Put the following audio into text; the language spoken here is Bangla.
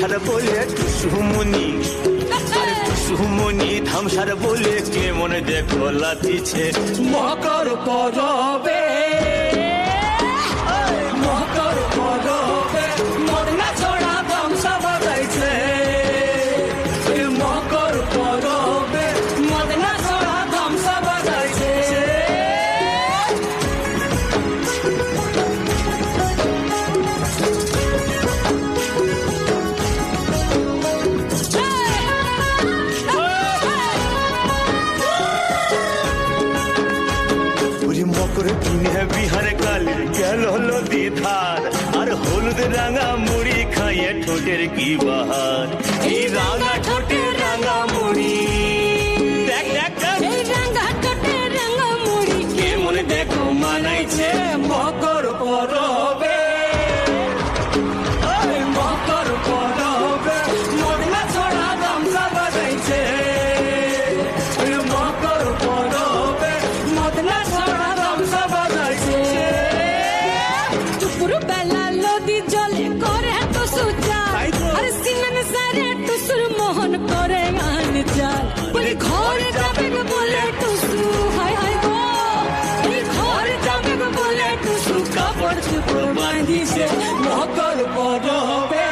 ধামসার বলে টুসুমনি, আরে টুসুমনি ধামসার বলে কে মনে দেখো লাতিছে মকর পরবে, মকর পরবে মদনা ছড়া ধামসা বাজাইছে। মকর পরবে মদনা ছড়া ধামসা বাজাইছে। মকর দিনে বিহার কালে গেল নদী ধার, আর হলুদ রাঙা মুড়ি খাইয়ে ঠোঁটের কি বাহার। এই রাঙা ঠোঁটের রাঙা মুড়ি, দেখ দেখ দেখ, এই রাঙা ঠোঁটে রাঙা মুড়ি কে মনে দেখো মানাইছে মকর পরবে, মকর পরবে মদনা ছড়া ধামসা বাজাইছে। মকর পরবে মদনা ছড়া ধামসা বাজাইছে। দুপুর বেলা নদী জলে করে টুসু চাল, আর সিমেন সারে টুসুর মোহন করে গান চাল। বলে ঘরে যাবে গো বলে টুসু, হায় হায় গো ঘরে যাবে গো বলে টুসু কাপড় চুপড় বাঁধিছে। মকর পরবে